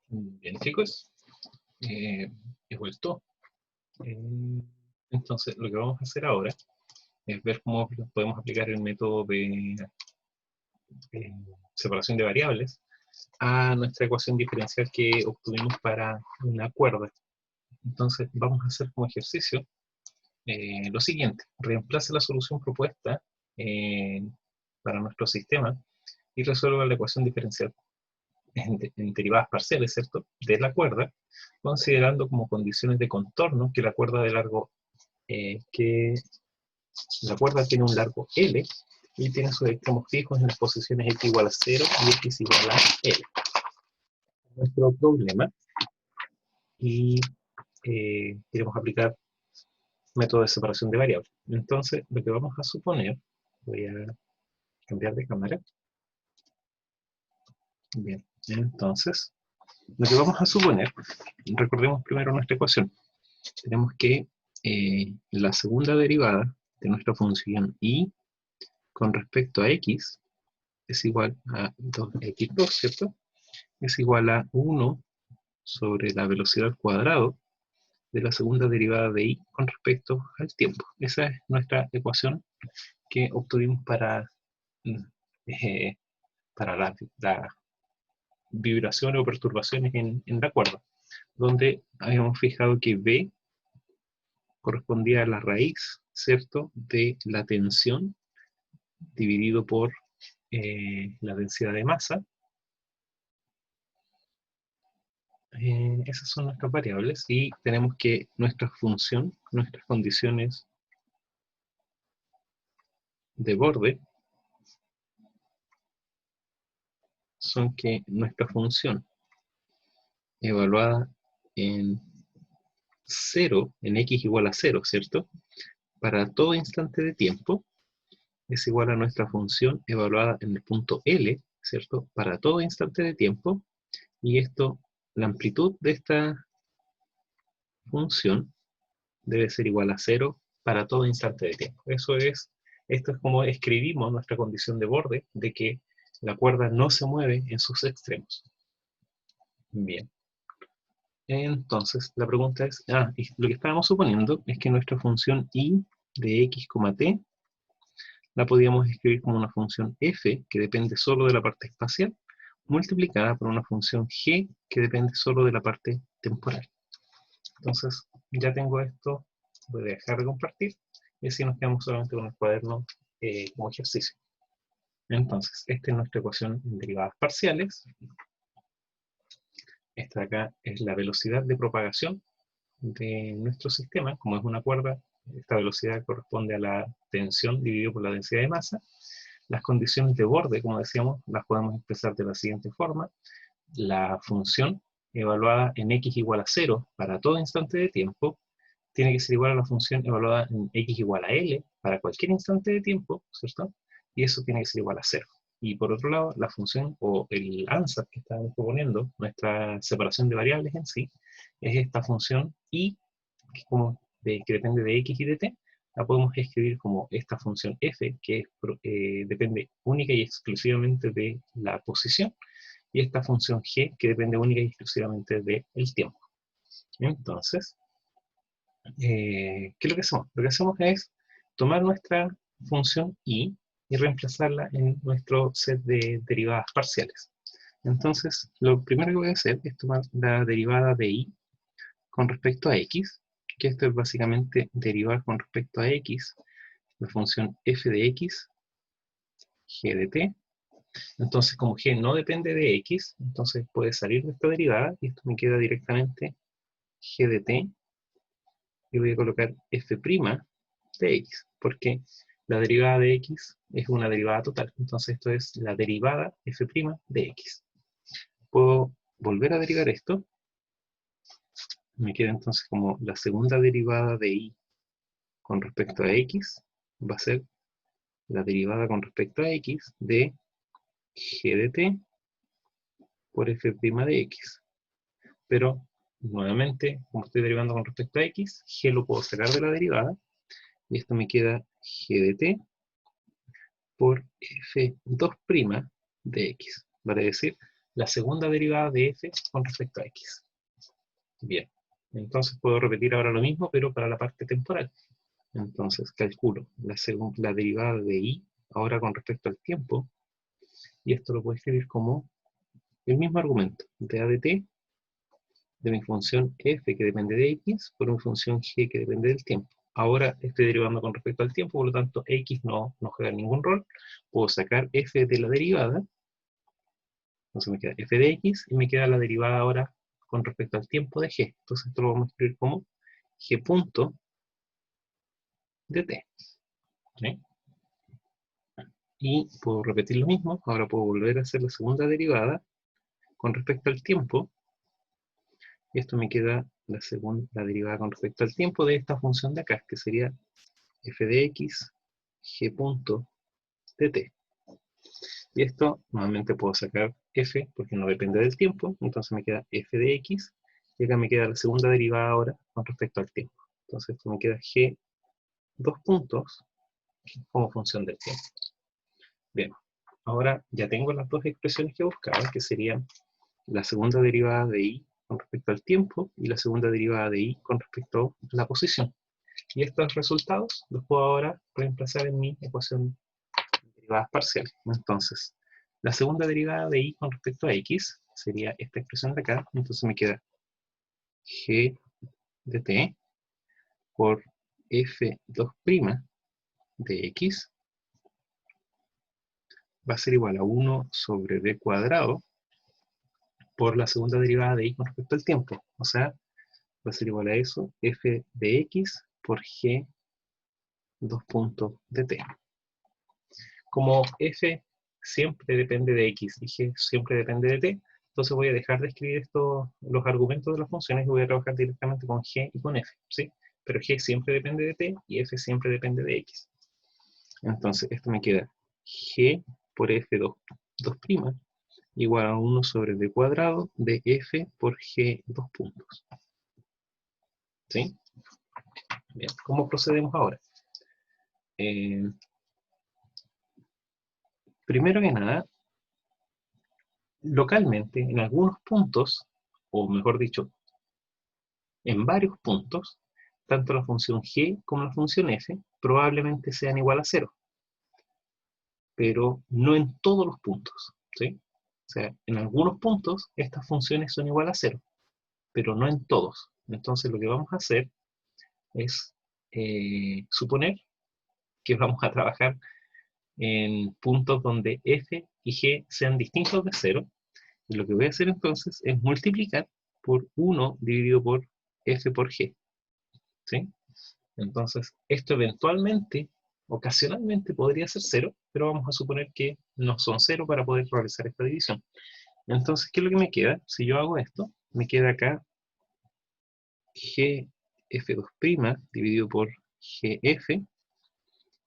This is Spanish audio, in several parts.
Bien, chicos, he vuelto. Eh, entonces, lo que vamos a hacer ahora es ver cómo podemos aplicar el método de separación de variables a nuestra ecuación diferencial que obtuvimos para una cuerda. Entonces, vamos a hacer como ejercicio lo siguiente: reemplace la solución propuesta para nuestro sistema y resuelva la ecuación diferencial en derivadas parciales, ¿cierto?, de la cuerda, considerando como condiciones de contorno que la cuerda de largo, que la cuerda tiene un largo L y tiene sus extremos fijos en las posiciones x igual a 0 y x igual a L. Nuestro problema, y queremos aplicar método de separación de variables. Entonces, lo que vamos a suponer, voy a cambiar de cámara. Bien, entonces, lo que vamos a suponer, recordemos primero nuestra ecuación. Tenemos que la segunda derivada de nuestra función y con respecto a x es igual a 2x2, ¿cierto? Es igual a 1 sobre la velocidad al cuadrado de la segunda derivada de y con respecto al tiempo. Esa es nuestra ecuación que obtuvimos para la vibraciones o perturbaciones en la cuerda, donde habíamos fijado que B correspondía a la raíz, ¿cierto?, de la tensión dividido por la densidad de masa. Esas son nuestras variables y tenemos que nuestra función, nuestras condiciones de borde son que nuestra función evaluada en 0, en x igual a 0, ¿cierto?, para todo instante de tiempo es igual a nuestra función evaluada en el punto L, ¿cierto?, para todo instante de tiempo, y esto, la amplitud de esta función debe ser igual a 0 para todo instante de tiempo. Esto es como escribimos nuestra condición de borde, de que la cuerda no se mueve en sus extremos. Bien. Entonces, la pregunta es, lo que estábamos suponiendo es que nuestra función y de x, t la podíamos escribir como una función f, que depende solo de la parte espacial, multiplicada por una función g, que depende solo de la parte temporal. Entonces, ya tengo esto, voy a dejar de compartir, y así nos quedamos solamente con el cuaderno como ejercicio. Entonces, esta es nuestra ecuación en derivadas parciales. Esta de acá es la velocidad de propagación de nuestro sistema. Como es una cuerda, esta velocidad corresponde a la tensión dividido por la densidad de masa. Las condiciones de borde, como decíamos, las podemos expresar de la siguiente forma. La función evaluada en x igual a 0 para todo instante de tiempo tiene que ser igual a la función evaluada en x igual a L para cualquier instante de tiempo, ¿cierto? Y eso tiene que ser igual a 0. Y por otro lado, la función o el ANSAT que estamos proponiendo, nuestra separación de variables en sí, es esta función y que depende de x y de t, la podemos escribir como esta función f, que depende única y exclusivamente de la posición, y esta función g, que depende única y exclusivamente del tiempo. Entonces, ¿qué es lo que hacemos? Lo que hacemos es tomar nuestra función y reemplazarla en nuestro set de derivadas parciales. Entonces, lo primero que voy a hacer es tomar la derivada de y con respecto a x, que esto es básicamente derivar con respecto a x la función f de x, g de t. Entonces, como g no depende de x, entonces puede salir de esta derivada y esto me queda directamente g de t, y voy a colocar f' de x, porque la derivada de x es una derivada total, entonces esto es la derivada f' de x. Puedo volver a derivar esto, me queda entonces como la segunda derivada de y con respecto a x, va a ser la derivada con respecto a x de g de t por f' de x. Pero, nuevamente, como estoy derivando con respecto a x, g lo puedo sacar de la derivada, y esto me queda g de t por f2' de x. Vale decir, la segunda derivada de f con respecto a x. Bien, entonces puedo repetir ahora lo mismo, pero para la parte temporal. Entonces calculo la derivada de y, ahora con respecto al tiempo, y esto lo puedo escribir como el mismo argumento, de a de t, de mi función f que depende de x, por mi función g que depende del tiempo. Ahora estoy derivando con respecto al tiempo, por lo tanto x no juega ningún rol. Puedo sacar f de la derivada, entonces me queda f de x, y me queda la derivada ahora con respecto al tiempo de g. Entonces esto lo vamos a escribir como g punto de t. ¿Sí? Y puedo repetir lo mismo, ahora puedo volver a hacer la segunda derivada con respecto al tiempo, y esto me queda la derivada con respecto al tiempo de esta función de acá, que sería f de x, g punto de t. Y esto, nuevamente puedo sacar f, porque no depende del tiempo, entonces me queda f de x, y acá me queda la segunda derivada ahora con respecto al tiempo. Entonces esto me queda g, dos puntos, como función del tiempo. Bien, ahora ya tengo las dos expresiones que buscaba, que serían la segunda derivada de y con respecto al tiempo, y la segunda derivada de y con respecto a la posición. Y estos resultados los puedo ahora reemplazar en mi ecuación de derivadas parciales. Entonces, la segunda derivada de y con respecto a x sería esta expresión de acá, entonces me queda g de t por f2' de x va a ser igual a 1 sobre b cuadrado por la segunda derivada de y con respecto al tiempo. O sea, va a ser igual a eso, f de x por g 2 puntos de t. Como f siempre depende de x y g siempre depende de t, entonces voy a dejar de escribir los argumentos de las funciones y voy a trabajar directamente con g y con f, ¿sí? Pero g siempre depende de t y f siempre depende de x. Entonces esto me queda g por f2' igual a 1 sobre b cuadrado de f por g 2 puntos. ¿Sí? Bien, ¿cómo procedemos ahora? Primero que nada, localmente, en algunos puntos, o mejor dicho, en varios puntos, tanto la función g como la función f probablemente sean igual a 0. Pero no en todos los puntos, ¿sí? O sea, en algunos puntos estas funciones son igual a 0, pero no en todos. Entonces lo que vamos a hacer es suponer que vamos a trabajar en puntos donde f y g sean distintos de 0, y lo que voy a hacer entonces es multiplicar por 1 dividido por f por g, ¿sí? Entonces, esto eventualmente, ocasionalmente podría ser 0, pero vamos a suponer que no son 0 para poder realizar esta división. Entonces, ¿qué es lo que me queda? Si yo hago esto, me queda acá gf2' dividido por gf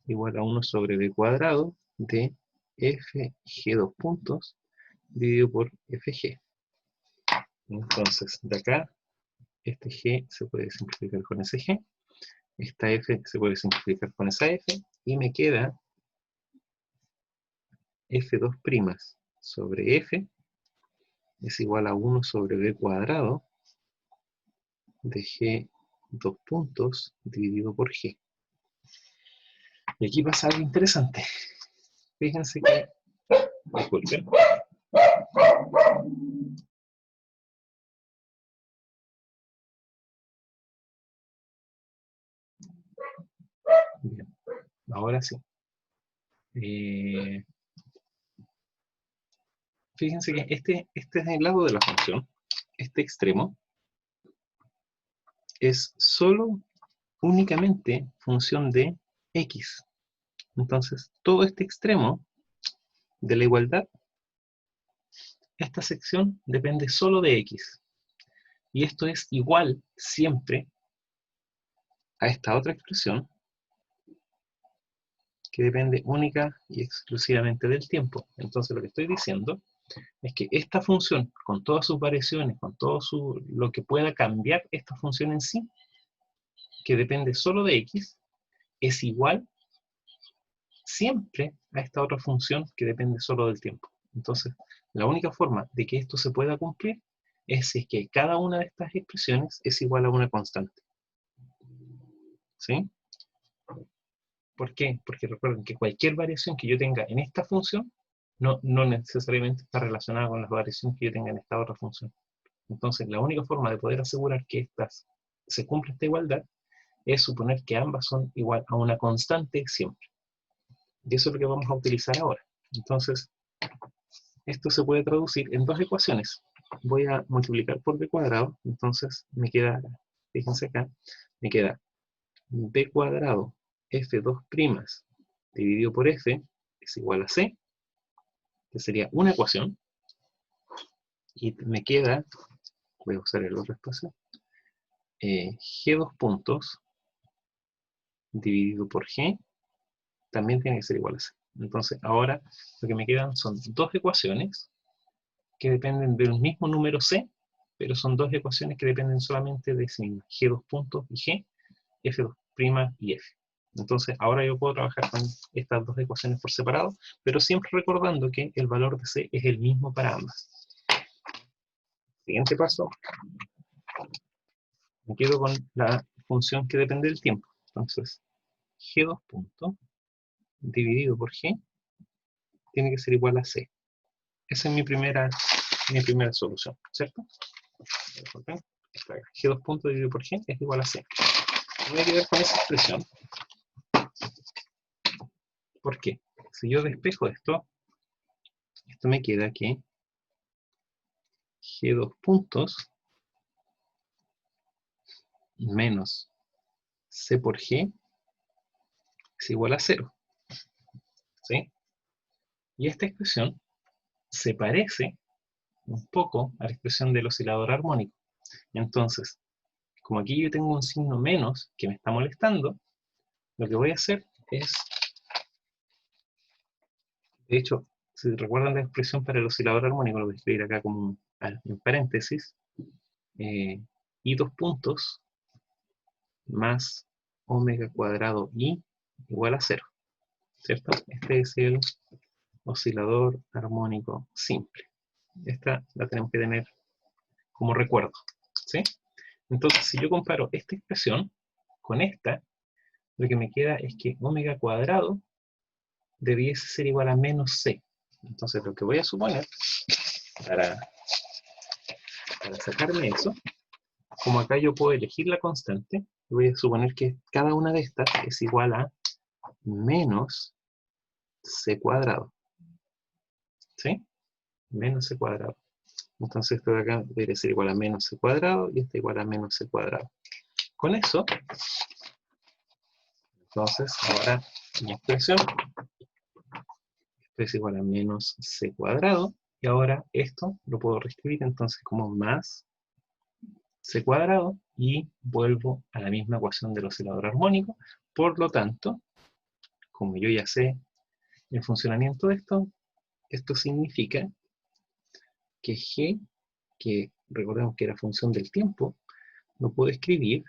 igual a 1 sobre b cuadrado de fg 2 puntos dividido por fg. Entonces, de acá, este g se puede simplificar con ese g, esta f se puede simplificar con esa f, y me queda f2' sobre f es igual a 1 sobre b cuadrado de g 2 puntos dividido por g. Y aquí pasa algo interesante. Fíjense que, disculpen, bien, ahora sí. Fíjense que este es el lado de la función, este extremo, es solo, únicamente, función de x. Entonces, todo este extremo de la igualdad, esta sección depende solo de x. Y esto es igual siempre a esta otra expresión, que depende única y exclusivamente del tiempo. Entonces lo que estoy diciendo es que esta función, con todas sus variaciones, con todo lo que pueda cambiar esta función en sí, que depende solo de x, es igual siempre a esta otra función que depende solo del tiempo. Entonces, La única forma de que esto se pueda cumplir es si es que cada una de estas expresiones es igual a una constante. ¿Sí? ¿Por qué? Porque recuerden que cualquier variación que yo tenga en esta función no necesariamente está relacionada con las variaciones que yo tenga en esta otra función. Entonces, la única forma de poder asegurar que se cumpla esta igualdad es suponer que ambas son igual a una constante siempre. Y eso es lo que vamos a utilizar ahora. Entonces, esto se puede traduc'ir en dos ecuaciones. Voy a multiplicar por b cuadrado, entonces me queda, fíjense acá, me queda b cuadrado f2' dividido por f es igual a c, que sería una ecuación, y me queda, voy a usar el otro espacio, g2 puntos dividido por g también tiene que ser igual a c. Entonces ahora lo que me quedan son dos ecuaciones que dependen del mismo número c, pero son dos ecuaciones que dependen solamente de sí mismas, g2 puntos y g, f2' y f. Entonces ahora yo puedo trabajar con estas dos ecuaciones por separado, pero siempre recordando que el valor de c es el mismo para ambas. Siguiente paso, me quedo con la función que depende del tiempo. Entonces, g2 puntos dividido por g tiene que ser igual a c. Esa es mi primera solución, ¿cierto? G2 puntos dividido por g es igual a c. Me voy a quedar con esa expresión. ¿Por qué? Si yo despejo esto me queda que g2 puntos menos c por g es igual a 0. ¿Sí? Y esta expresión se parece un poco a la expresión del oscilador armónico. Entonces, como aquí yo tengo un signo menos que me está molestando, lo que voy a hacer es, de hecho, si recuerdan la expresión para el oscilador armónico, lo voy a escribir acá como en paréntesis, y 2 puntos más omega cuadrado i igual a 0, ¿cierto? Este es el oscilador armónico simple. Esta la tenemos que tener como recuerdo, ¿sí? Entonces, si yo comparo esta expresión con esta, lo que me queda es que omega cuadrado debiese ser igual a menos c. Entonces, lo que voy a suponer, para sacarme eso, como acá yo puedo elegir la constante, voy a suponer que cada una de estas es igual a menos c cuadrado. ¿Sí? Menos c cuadrado. Entonces esto de acá debería ser igual a menos c cuadrado y esto igual a menos c cuadrado. Con eso, entonces ahora mi expresión, esto es igual a menos c cuadrado, y ahora esto lo puedo reescribir entonces como más c cuadrado, y vuelvo a la misma ecuación del oscilador armónico. Por lo tanto, como yo ya sé el funcionamiento de esto significa que g, que recordemos que era función del tiempo, lo puedo escribir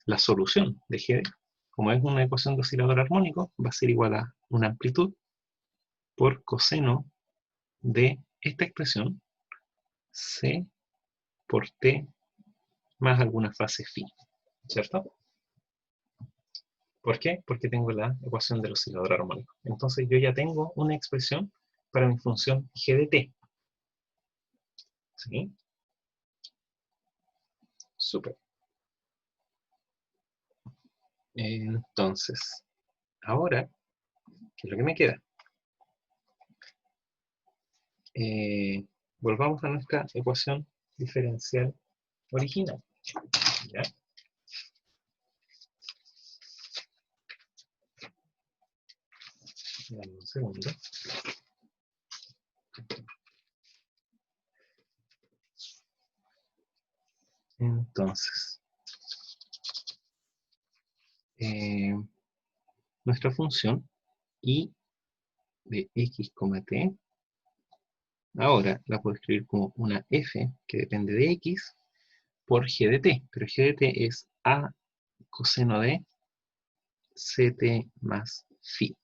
la solución de g, como es una ecuación de oscilador armónico, va a ser igual a una amplitud por coseno de esta expresión, c por t más alguna fase phi, ¿cierto? ¿Por qué? Porque tengo la ecuación del oscilador armónico. Entonces yo ya tengo una expresión para mi función g de t. ¿Sí? Súper. Entonces, ahora, ¿qué es lo que me queda? Volvamos a nuestra ecuación diferencial original. ¿Ya? Dame un segundo. Entonces, nuestra función y de x, t, ahora la puedo escribir como una f que depende de x por g de t, pero g de t es a coseno de ct más phi.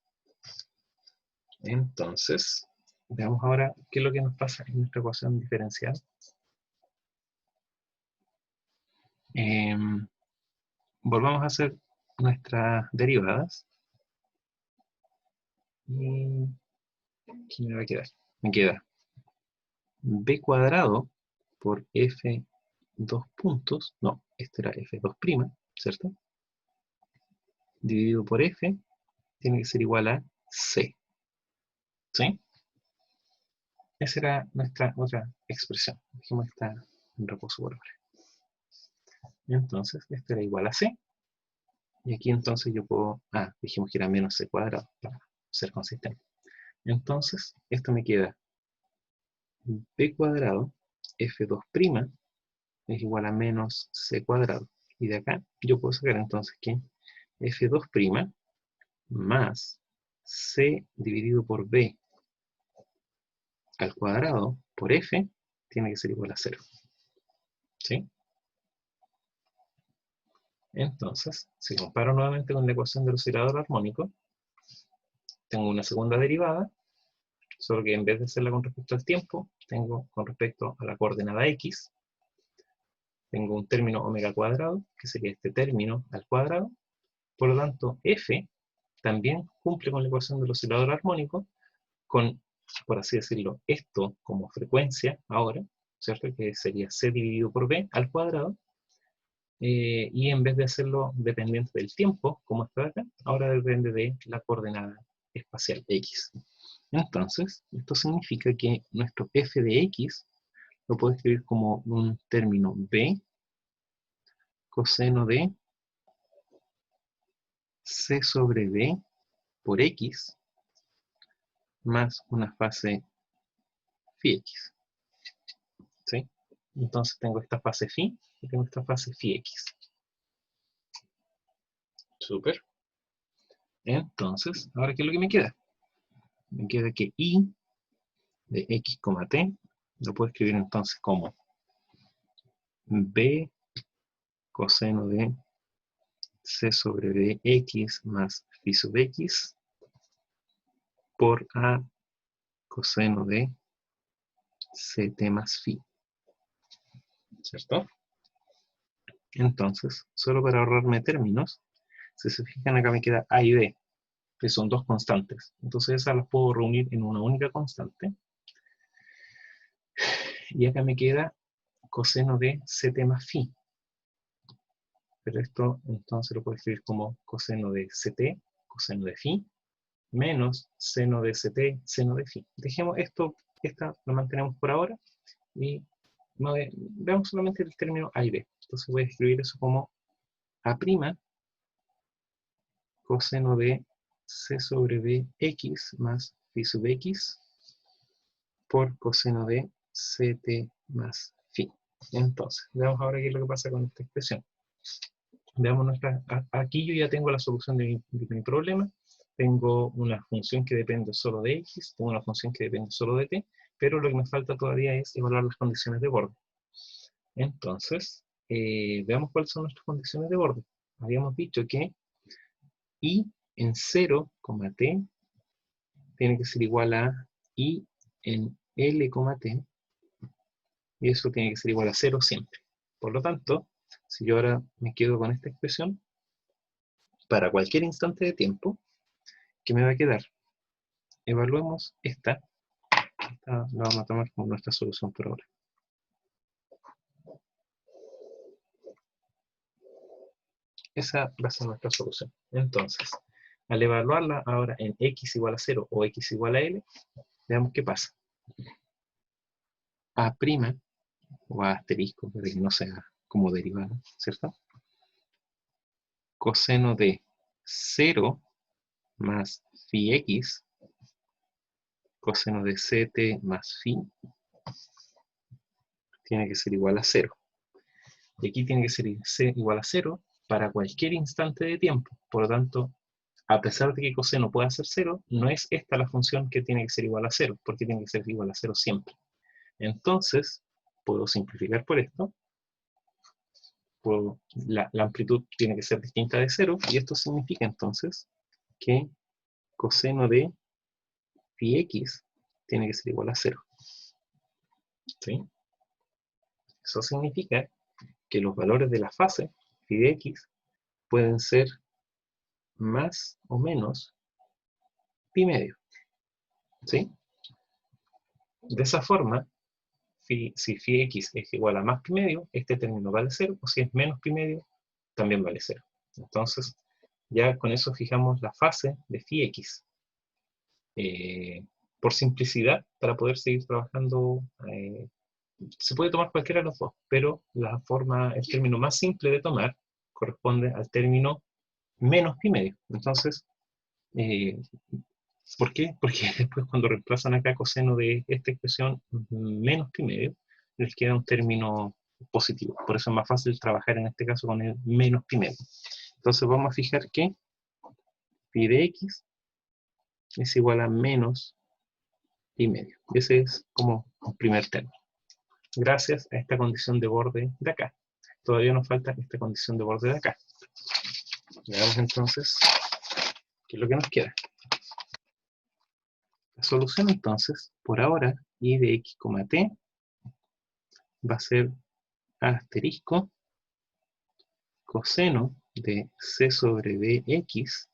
Entonces, Veamos ahora qué es lo que nos pasa en nuestra ecuación diferencial. Volvamos a hacer nuestras derivadas. Y ¿qué me va a quedar? Me queda b cuadrado por f dos puntos, no, este era f2', ¿cierto? Dividido por f, tiene que ser igual a c, ¿sí? Esa era nuestra otra expresión. Dijimos que está en reposo por ahora. Entonces, esto era igual a c, y aquí entonces yo puedo, dijimos que era menos c cuadrado, para ser consistente. Entonces, esto me queda b cuadrado, f2' es igual a menos c cuadrado. Y de acá yo puedo sacar entonces que f2' más c dividido por b al cuadrado por f tiene que ser igual a 0. ¿Sí? Entonces, si comparo nuevamente con la ecuación del oscilador armónico, tengo una segunda derivada, solo que en vez de hacerla con respecto al tiempo, tengo con respecto a la coordenada x, tengo un término omega cuadrado, que sería este término al cuadrado. Por lo tanto, f también cumple con la ecuación del oscilador armónico, con, por así decirlo, esto como frecuencia ahora, ¿cierto? Que sería c dividido por b al cuadrado, y en vez de hacerlo dependiente del tiempo, como está acá, ahora depende de la coordenada espacial x. Entonces, esto significa que nuestro f de x lo puedo escribir como un término b coseno de c sobre d por x más una fase phi x. ¿Sí? Entonces tengo esta fase phi y tengo esta fase phi x. Súper. Entonces, ahora ¿qué es lo que me queda? Me queda que i de x, t lo puedo escribir entonces como b coseno de c sobre d x más phi sub x por a coseno de ct más phi. ¿Cierto? Entonces, solo para ahorrarme términos, si se fijan acá me queda a y b, que son dos constantes. Entonces esas las puedo reunir en una única constante. Y acá me queda coseno de ct más phi. Pero esto entonces lo puedo escribir como coseno de ct, coseno de phi, menos seno de ct, seno de phi. Dejemos esto, esta lo mantenemos por ahora, y veamos solamente el término a y b. Entonces voy a escribir eso como a' coseno de c sobre b x más phi sub x por coseno de ct más phi. Entonces, veamos ahora qué es lo que pasa con esta expresión. Veamos aquí yo ya tengo la solución de mi problema. Tengo una función que depende solo de x, tengo una función que depende solo de t, pero lo que me falta todavía es evaluar las condiciones de borde. Entonces, veamos cuáles son nuestras condiciones de borde. Habíamos dicho que i en 0, t tiene que ser igual a i en l, t, y eso tiene que ser igual a 0 siempre. Por lo tanto, si yo ahora me quedo con esta expresión, para cualquier instante de tiempo, ¿qué me va a quedar? Evaluemos esta la vamos a tomar como nuestra solución por ahora. Esa va a ser nuestra solución. Entonces, al evaluarla ahora en x igual a 0 o x igual a l, veamos qué pasa. A' o a asterisco, para que no sea como derivada, ¿cierto? Coseno de 0 más phi x, coseno de ct más phi, tiene que ser igual a 0. Y aquí tiene que ser c igual a 0 para cualquier instante de tiempo. Por lo tanto, a pesar de que coseno pueda ser 0, no es esta la función que tiene que ser igual a 0, porque tiene que ser igual a 0 siempre. Entonces, puedo simplificar por esto. La amplitud tiene que ser distinta de 0, y esto significa entonces que coseno de phi x tiene que ser igual a 0. ¿Sí? Eso significa que los valores de la fase phi de x pueden ser más o menos pi medio. ¿Sí? De esa forma, si phi x es igual a más pi medio, este término vale 0, o si es menos pi medio, también vale 0. Entonces, ya con eso fijamos la fase de phi x. Por simplicidad, para poder seguir trabajando, se puede tomar cualquiera de los dos, pero el término más simple de tomar corresponde al término menos pi medio. Entonces, ¿por qué? Porque después cuando reemplazan acá coseno de esta expresión menos pi medio, les queda un término positivo. Por eso es más fácil trabajar en este caso con el menos pi medio. Entonces vamos a fijar que pi de x es igual a menos pi medio. Y ese es como un primer término. Gracias a esta condición de borde de acá. Todavía nos falta esta condición de borde de acá. Veamos entonces qué es lo que nos queda. La solución entonces, por ahora, y de x, t, va a ser asterisco coseno de c sobre dx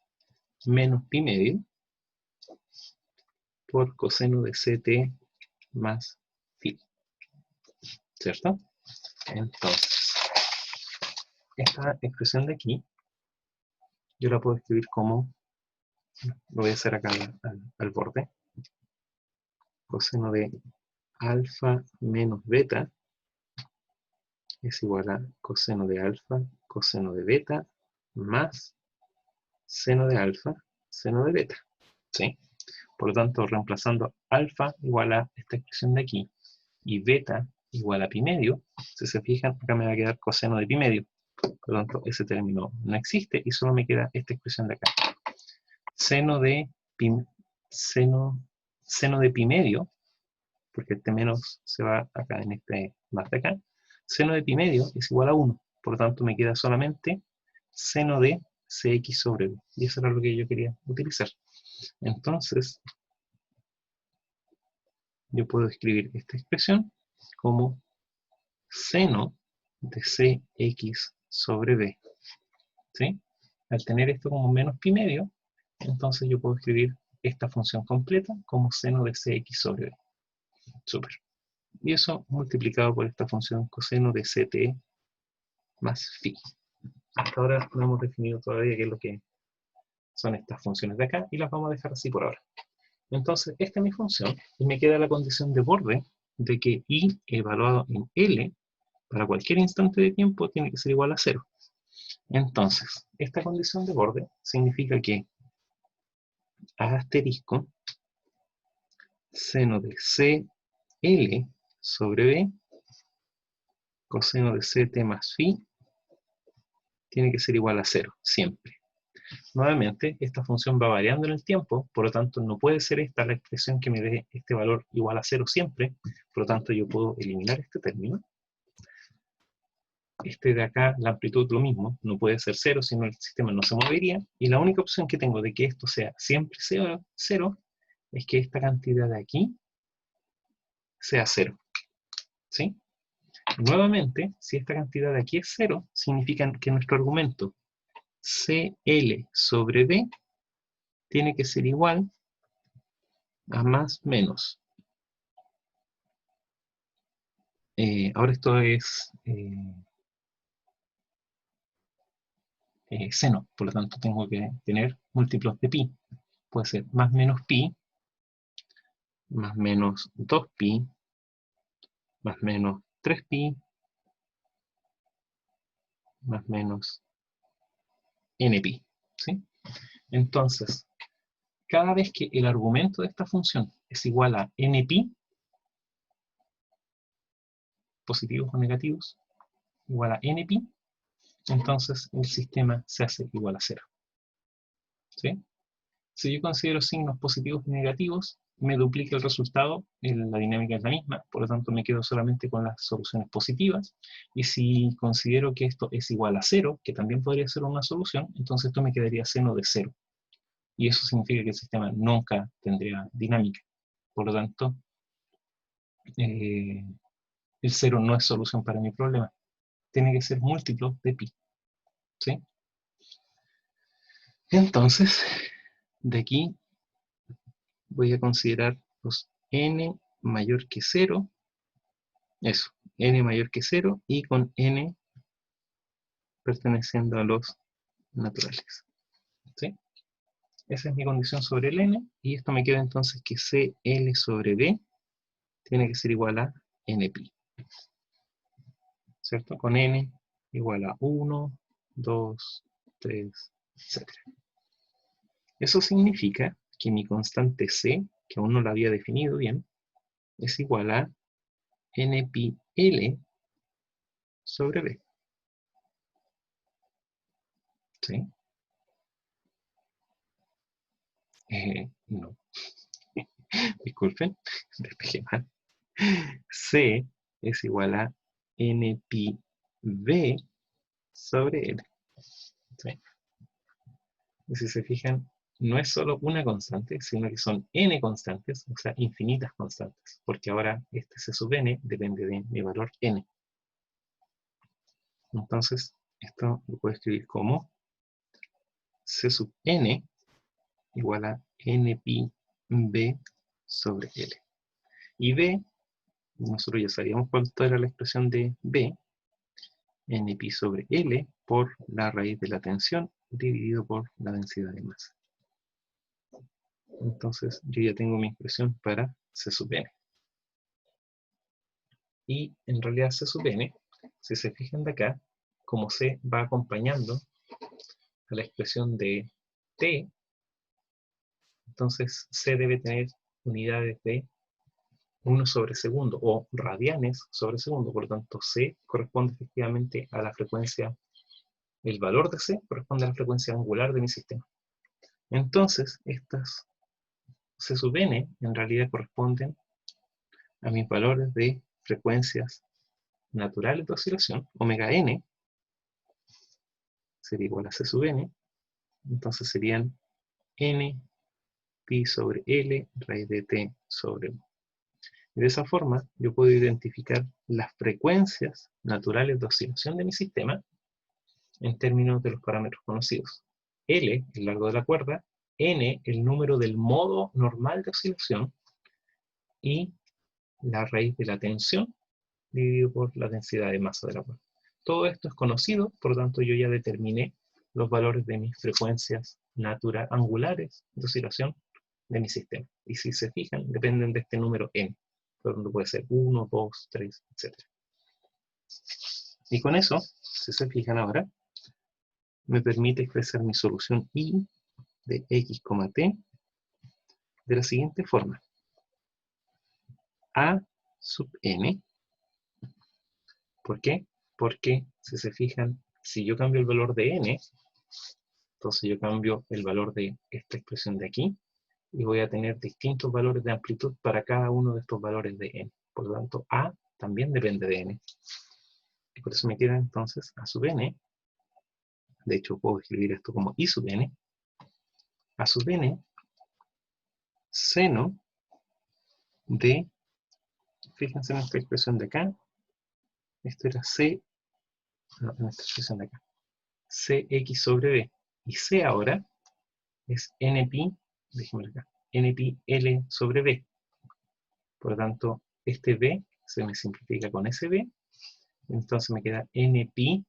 menos pi medio por coseno de ct más phi. ¿Cierto? Entonces, esta expresión de aquí, yo la puedo escribir como, lo voy a hacer acá al borde, coseno de alfa menos beta es igual a coseno de alfa, coseno de beta, más seno de alfa, seno de beta. ¿Sí? Por lo tanto, reemplazando alfa igual a esta expresión de aquí, y beta igual a pi medio, si se fijan, acá me va a quedar coseno de pi medio. Por lo tanto, ese término no existe, y solo me queda esta expresión de acá. Seno de pi medio, porque este menos se va acá en este más de acá, seno de pi medio es igual a 1, por lo tanto me queda solamente seno de cx sobre b, y eso era lo que yo quería utilizar. Entonces, yo puedo escribir esta expresión como seno de cx sobre b, ¿sí? Al tener esto como menos pi medio, entonces yo puedo escribir esta función completa como seno de cx sobre b. Súper. Y eso multiplicado por esta función coseno de ct más phi. Hasta ahora no hemos definido todavía qué es lo que son estas funciones de acá, y las vamos a dejar así por ahora. Entonces, esta es mi función, y me queda la condición de borde de que i evaluado en L, para cualquier instante de tiempo, tiene que ser igual a 0. Entonces, esta condición de borde significa que a asterisco seno de CL sobre B coseno de CT más phi tiene que ser igual a 0, siempre. Nuevamente, esta función va variando en el tiempo, por lo tanto no puede ser esta la expresión que me dé este valor igual a 0 siempre, por lo tanto yo puedo eliminar este término. Este de acá, la amplitud lo mismo, no puede ser 0, si no el sistema no se movería, y la única opción que tengo de que esto sea siempre 0 es que esta cantidad de aquí sea 0. ¿Sí? Nuevamente, si esta cantidad de aquí es 0, significa que nuestro argumento CL sobre D tiene que ser igual a más menos. Ahora esto es seno, por lo tanto tengo que tener múltiplos de pi. Puede ser más menos pi, más menos 2pi, más menos 3pi, más menos npi. ¿Sí? Entonces, cada vez que el argumento de esta función es igual a npi, positivos o negativos, igual a npi, entonces el sistema se hace igual a 0. ¿Sí? Si yo considero signos positivos y negativos, me duplica el resultado, la dinámica es la misma, por lo tanto me quedo solamente con las soluciones positivas, y si considero que esto es igual a 0, que también podría ser una solución, entonces esto me quedaría seno de 0. Y eso significa que el sistema nunca tendría dinámica. Por lo tanto, el 0 no es solución para mi problema. Tiene que ser múltiplo de pi. ¿Sí? Entonces, de aquí voy a considerar los n mayor que 0. Eso, n mayor que 0 y con n perteneciendo a los naturales. ¿Sí? Esa es mi condición sobre el n, y esto me queda entonces que CL sobre B tiene que ser igual a NPi. ¿Cierto? Con n igual a 1, 2, 3, etc. Eso significa que mi constante C, que aún no la había definido bien, es igual a NPL sobre B. ¿Sí? No. Disculpen, despejé mal. C es igual a NPB sobre L. ¿Sí? Y si se fijan, no es solo una constante, sino que son n constantes, o sea, infinitas constantes, porque ahora este C sub n depende de mi valor n. Entonces, esto lo puedo escribir como C sub n igual a npi b sobre L. Y b, nosotros ya sabíamos cuánto era la expresión de b, npi sobre L por la raíz de la tensión dividido por la densidad de masa. Entonces yo ya tengo mi expresión para C sub n. Y en realidad C sub n, si se fijan de acá, como C va acompañando a la expresión de T, entonces C debe tener unidades de 1 sobre segundo o radianes sobre segundo. Por lo tanto, C corresponde efectivamente a la frecuencia, el valor de C corresponde a la frecuencia angular de mi sistema. Entonces, estas C sub n en realidad corresponden a mis valores de frecuencias naturales de oscilación, omega n, sería igual a C sub n, entonces serían n pi sobre L raíz de T sobre 1. Y de esa forma yo puedo identificar las frecuencias naturales de oscilación de mi sistema en términos de los parámetros conocidos. L, el largo de la cuerda, n, el número del modo normal de oscilación, y la raíz de la tensión dividido por la densidad de masa de la cuerda. Todo esto es conocido, por lo tanto yo ya determiné los valores de mis frecuencias angulares de oscilación de mi sistema. Y si se fijan, dependen de este número n, por lo tanto puede ser 1, 2, 3, etc. Y con eso, si se fijan ahora, me permite expresar mi solución I de x, t de la siguiente forma. A sub n. ¿Por qué? Porque, si se fijan, si yo cambio el valor de n, entonces yo cambio el valor de esta expresión de aquí, y voy a tener distintos valores de amplitud para cada uno de estos valores de n. Por lo tanto, A también depende de n. Y por eso me queda entonces A sub n. De hecho, puedo escribir esto como I sub n. A sub n, seno de, fíjense en esta expresión de acá, esto era C, no, en esta expresión de acá, Cx sobre B. Y C ahora es Npi, déjenme acá, Npi L sobre B. Por lo tanto, este B se me simplifica con ese B, entonces me queda Npi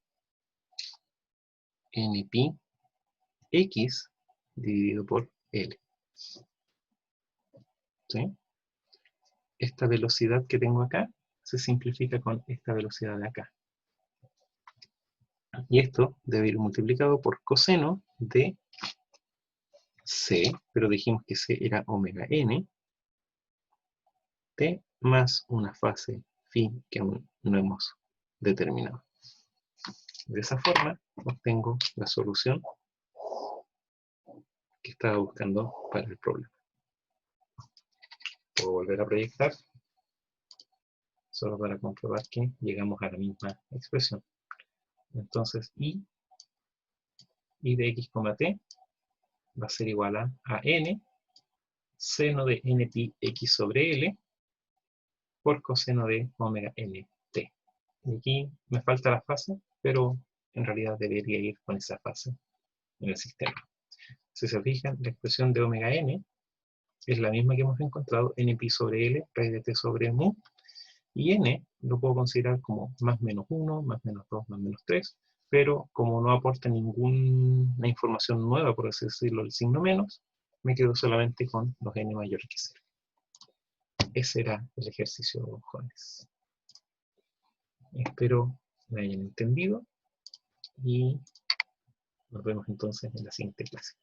X dividido por L. ¿Sí? Esta velocidad que tengo acá se simplifica con esta velocidad de acá. Y esto debe ir multiplicado por coseno de C, pero dijimos que C era omega n, T más una fase phi que aún no hemos determinado. De esa forma obtengo la solución que estaba buscando para el problema. Puedo volver a proyectar, solo para comprobar que llegamos a la misma expresión. Entonces, I de x, t va a ser igual a n seno de n pi x sobre L por coseno de omega n t. Y aquí me falta la fase, pero en realidad debería ir con esa fase en el sistema. Si se fijan, la expresión de omega n es la misma que hemos encontrado, n pi sobre L, raíz de t sobre mu, y n lo puedo considerar como más menos 1, más menos 2, más menos 3, pero como no aporta ninguna información nueva, por así decirlo, el signo menos, me quedo solamente con los n mayores que 0. Ese era el ejercicio, jóvenes. Espero me hayan entendido y nos vemos entonces en la siguiente clase.